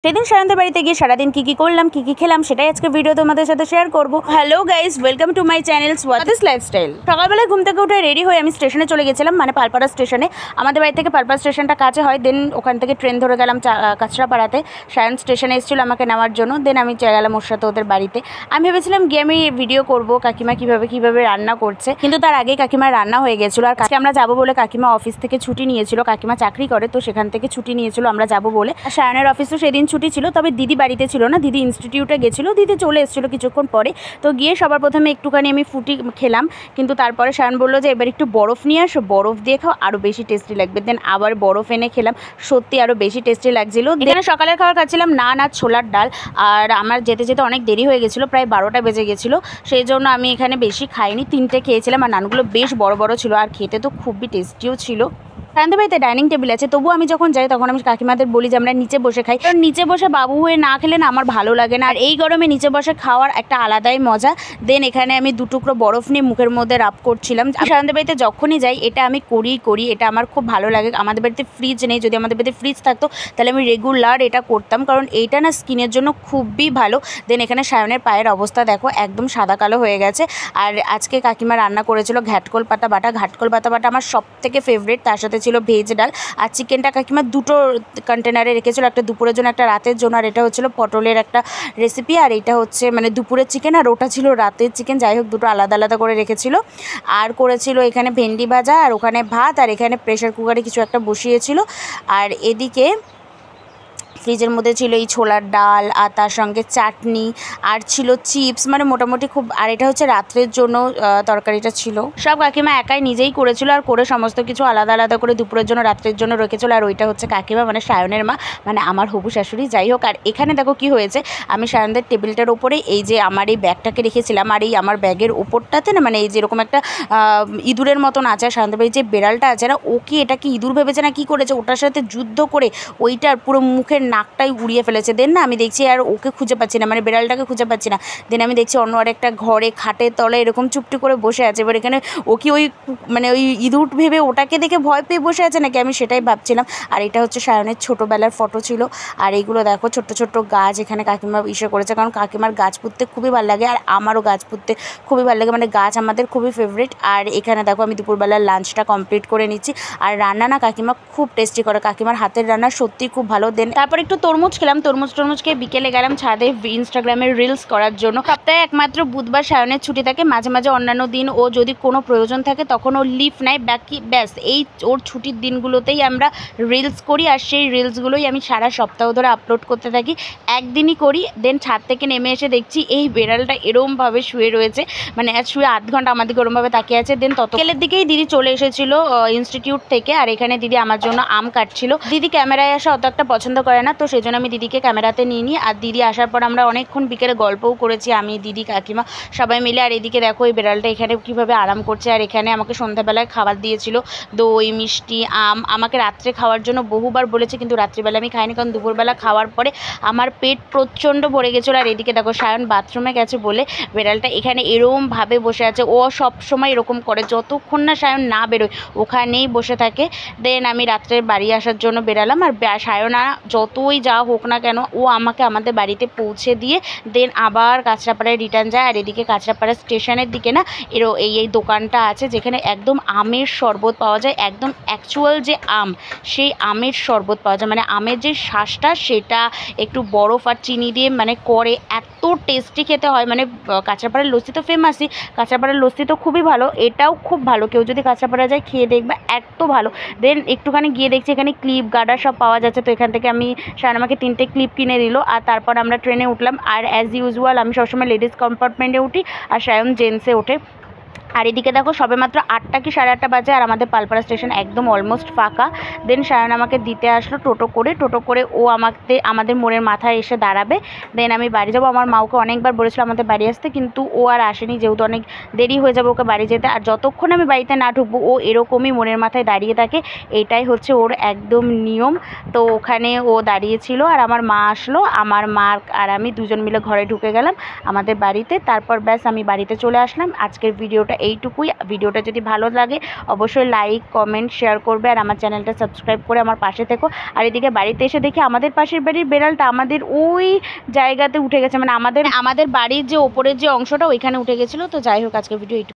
সেদিন সায়নদের বাড়িতে গিয়ে সারাদিন কী করলাম কী খেলাম সেটাই আজকে ভিডিও তোমাদের সাথে শেয়ার করবো। Hello guys, welcome to my channel Swati's lifestyle. সকালবেলায় ঘুম থেকে উঠে রেডি হয়ে আমি স্টেশনে চলে গেছিলাম, মানে পালপাড়া স্টেশনে। আমাদের বাড়ি থেকে পালপাড়া স্টেশনটা কাছে হয়। দেন ওখান থেকে ট্রেন ধরে গেলাম কাঁচরাপাড়াতে। সায়ন স্টেশনে এসেছিলো আমাকে নেওয়ার জন্য। দেন আমি গেলাম ওর সাথে ওদের বাড়িতে। আমি ভেবেছিলাম গিয়ে আমি ভিডিও করবো কাকিমা কীভাবে রান্না করছে, কিন্তু তার আগেই কাকিমার রান্না হয়ে গেছিলো। আর আজকে আমরা যাবো বলে কাকিমা অফিস থেকে ছুটি নিয়েছিল। কাকিমা চাকরি করে, তো সেখান থেকে ছুটি নিয়েছিল আমরা যাবো বলে। সায়নের অফিসও সেদিন ছুটি ছিল, তবে দিদি বাড়িতে ছিল না, দিদি ইনস্টিটিউটে গেছিলো। দিদি চলে এসেছিলো কিছুক্ষণ পরে। তো গিয়ে সবার প্রথমে একটুখানি আমি ফুটি খেলাম, কিন্তু তারপরে সায়ন বললো যে এবার একটু বরফ নিয়ে আসো, বরফ দিয়ে খাও, আরও বেশি টেস্টি লাগবে। দেন আবার বরফ এনে খেলাম, সত্যি আরও বেশি টেস্টি লাগছিলো। এখানে সকালের খাবার খাচ্ছিলাম নান আর ছোলার ডাল। আর আমার যেতে যেতে অনেক দেরি হয়ে গেছিলো, প্রায় 12টা বেজে গেছিলো। সেই জন্য আমি এখানে বেশি খাইনি, 3টে খেয়েছিলাম। আর নানগুলো বেশ বড় বড় ছিল, আর খেতে তো খুবই টেস্টিও ছিল। সায়নদের বাড়িতে ডাইনিং টেবিল আছে, তবুও আমি যখন যাই তখন আমি কাকিমাদের বলি যে আমরা নিচে বসে খাই, কারণ নিচে বসে বাবু হয়ে না খেলে না আমার ভালো লাগে না। আর এই গরমে নিচে বসে খাওয়ার একটা আলাদাই মজা। দেন এখানে আমি 2 টুকরো বরফ নিয়ে মুখের মধ্যে রাব করছিলাম। সায়নদের বাড়িতে যখনই যাই এটা আমি করি, এটা আমার খুব ভালো লাগে। আমাদের বাড়িতে ফ্রিজ নেই, যদি আমাদের বাড়িতে ফ্রিজ থাকতো তাহলে আমি রেগুলার এটা করতাম, কারণ এইটা না স্কিনের জন্য খুবই ভালো। দেন এখানে সায়নের পায়ের অবস্থা দেখো, একদম সাদা কালো হয়ে গেছে। আর আজকে কাকিমা রান্না করেছিল ঘাটকোল পাতা বাটা। ঘাটকোল পাতা বাটা আমার সব থেকে ফেভারিট। তার সাথে ছিল ভেজ ডাল। আর চিকেনটা কাকিমা 2টো কন্টেনারে রেখেছিল, একটা দুপুরের জন্য একটা রাতের জন্য। আর এটা হচ্ছিল পটলের একটা রেসিপি, আর এটা হচ্ছে মানে দুপুরের চিকেন, আর ওটা ছিল রাতের চিকেন। যাই হোক, দুটো আলাদা আলাদা করে রেখেছিল। আর করেছিল এখানে ভেন্ডি ভাজা, আর ওখানে ভাত, আর এখানে প্রেশার কুকারে কিছু একটা বসিয়েছিল। আর এদিকে ফ্রিজের মধ্যে ছিল এই ছোলার ডাল, আর তার সঙ্গে চাটনি, আর ছিল চিপস, মানে মোটামুটি খুব। আর এটা হচ্ছে রাত্রের জন্য তরকারিটা ছিল। সব কাকিমা একাই নিজেই করেছিল, আর করে সমস্ত কিছু আলাদা আলাদা করে দুপুরের জন্য রাত্রের জন্য রেখেছিল। আর ওইটা হচ্ছে কাকিমা, মানে সায়নের মা, মানে আমার হবু শাশুড়ি। যাই হোক, আর এখানে দেখো কি হয়েছে, আমি সায়নদের টেবিলটার ওপরে এই যে আমার এই ব্যাগটাকে রেখেছিলাম, আর এই আমার ব্যাগের ওপরটাতে না মানে এই যেরকম একটা ইঁদুরের মতন আছে। আর সায়নদের বাড়ির যে বেড়ালটা আছে না, ও কি এটাকে ইঁদুর ভেবেছে না কি করেছে, ওটার সাথে যুদ্ধ করে ওইটার পুরো মুখের নাকটাই উড়িয়ে ফেলেছে। দেন না আমি দেখছি আর ওকে খুঁজে পাচ্ছি না, মানে বেড়ালটাকে খুঁজে পাচ্ছি না। দেন আমি দেখছি অন্য আরেকটা ঘরে খাটের তলায় এরকম চুপটি করে বসে আছে। এবার এখানে ও কি ওই মানে ওই ইঁদুর ভেবে ওটাকে দেখে ভয় পেয়ে বসে আছে নাকি, আমি সেটাই ভাবছিলাম। আর এটা হচ্ছে সায়নের ছোটোবেলার ফটো ছিল। আর এইগুলো দেখো ছোট্ট ছোট্ট গাছ এখানে কাকিমা করেছে, কারণ কাকিমার গাছ পুঁততে খুবই ভালো লাগে, আর আমারও গাছ পুঁততে খুবই ভালো লাগে, মানে গাছ আমাদের খুবই ফেভারিট। আর এখানে দেখো আমি দুপুরবেলার লাঞ্চটা কমপ্লিট করে নিচ্ছি। আর রান্না না কাকিমা খুব টেস্টি করে, কাকিমার হাতের রান্না সত্যি খুব ভালো। দেন তারপর একটু তরমুজ খেলাম, তরমুজ খেয়ে বিকেলে গেলাম ছাদে ইনস্টাগ্রামে রিলস করার জন্য। সপ্তাহে একমাত্র বুধবার সায়নের ছুটি থাকে, মাঝে মাঝে অন্যান্য দিন ও যদি কোনো প্রয়োজন থাকে তখন ও লিভ নেয়, বাকি ব্যাস এই ওর ছুটির দিনগুলোতেই আমরা রিলস করি। আর সেই রিলসগুলোই আমি সারা সপ্তাহ ধরে আপলোড করতে থাকি, একদিনই করি। দেন ছাদ থেকে নেমে এসে দেখছি এই বেড়ালটা এরমভাবে শুয়ে রয়েছে, মানে শুয়ে আধ ঘন্টা আমার দিকে ওরমভাবে তাকিয়ে আছে। দেন ততকালের দিকেই দিদি চলে এসেছিলো ইনস্টিটিউট থেকে, আর এখানে দিদি আমার জন্য আম কাটছিল। দিদি ক্যামেরায় আসা অত একটা পছন্দ করে না, তো সেই জন্য আমি দিদিকে ক্যামেরাতে নিয়ে নিই। আর দিদি আসার পর আমরা অনেকক্ষণ বিকেলে গল্পও করেছি, আমি দিদি কাকিমা সবাই মিলে। আর এদিকে দেখো এই বেড়ালটা এখানে কীভাবে আরাম করছে। আর এখানে আমাকে সন্ধ্যাবেলায় খাবার দিয়েছিল দই মিষ্টি আম। আমাকে রাত্রে খাওয়ার জন্য বহুবার বলেছে, কিন্তু রাত্রিবেলা আমি খাইনি, কারণ দুপুরবেলা খাওয়ার পরে আমার পেট প্রচণ্ড ভরে গেছিলো। আর এদিকে দেখো সায়ন বাথরুমে গেছে বলে বেড়ালটা এখানে এরমভাবে বসে আছে। ও সব সময় এরকম করে, যতক্ষণ না সায়ন না বেরোয় ওখানেই বসে থাকে। দেন আমি রাত্রে বাড়ি আসার জন্য বেরালাম। আর সায়না যতই যা হোক না কেন ও আমাকে আমাদের বাড়িতে পৌঁছে দিয়ে দেন আবার কাঁচরাপাড়ায় রিটার্ন যায়। আর এদিকে কাঁচরাপাড়া স্টেশনের দিকে না এই দোকানটা আছে, যেখানে একদম আমের শরবত পাওয়া যায়, একদম অ্যাকচুয়াল যে আম সেই আমের শরবত পাওয়া যায়, মানে আমের যে শ্বাসটা সেটা একটু বরফ আর চিনি দিয়ে মানে করে, এত টেস্টি খেতে হয়। মানে কাঁচরাপাড়ার লস্যি তো ফেমাসই, কাঁচরাপাড়ার লস্যি তো খুবই ভালো, এটাও খুব ভালো। কেউ যদি কাঁচরাপাড়া যায় খেয়ে দেখবে, এত ভালো। দেন একটুখানি গিয়ে দেখছি এখানে ক্লিপ গার্ডার সব পাওয়া যাচ্ছে, তো এখান থেকে আমি সায়ন আমাকে 3টে ক্লিপ কিনে দিল। আর তারপর আমরা ট্রেনে উঠলাম। আর অ্যাজ ইউজুয়াল আমি সবসময় লেডিস কম্পার্টমেন্টে উঠি, আর সায়ন জেন্টসে ওঠে। আর এদিকে দেখো সবে মাত্র 8টা কি 8:30 বাজে, আর আমাদের পালপাড়া স্টেশন একদম অলমোস্ট ফাঁকা। দেন সায়ন আমাকে দিতে আসলো টোটো করে ও আমাদের মোড়ের মাথায় এসে দাঁড়াবে। দেন আমি বাড়ি যাবো। আমার মাওকে অনেকবার বলেছিল আমাদের বাড়ি আসতে, কিন্তু ও আর আসেনি, যেহেতু অনেক দেরি হয়ে যাবে ওকে বাড়ি যেতে। আর যতক্ষণ আমি বাড়িতে না ঢুকবো ও এরকমই মোড়ের মাথায় দাঁড়িয়ে থাকে, এটাই হচ্ছে ওর একদম নিয়ম। তো ওখানে ও দাঁড়িয়েছিল, আর আমার মা আসলো, আমার মা আর আমি দুজন মিলে ঘরে ঢুকে গেলাম আমাদের বাড়িতে। তারপর ব্যাস আমি বাড়িতে চলে আসলাম। আজকের ভিডিওটা এইটুকুই। ভিডিওটা যদি ভালো লাগে অবশ্যই লাইক কমেন্ট শেয়ার করবে, আর আমার চ্যানেলটা সাবস্ক্রাইব করে আমার পাশে থেকো। আর এদিকে বাড়িতে এসে দেখি আমাদের পাশের বাড়ির বেড়ালটা আমাদের ওই জায়গাতে উঠে গেছে, মানে আমাদের বাড়ির যে ওপরের যে অংশটা ওইখানে উঠে গেছিলো। তো যাই হোক, আজকের ভিডিও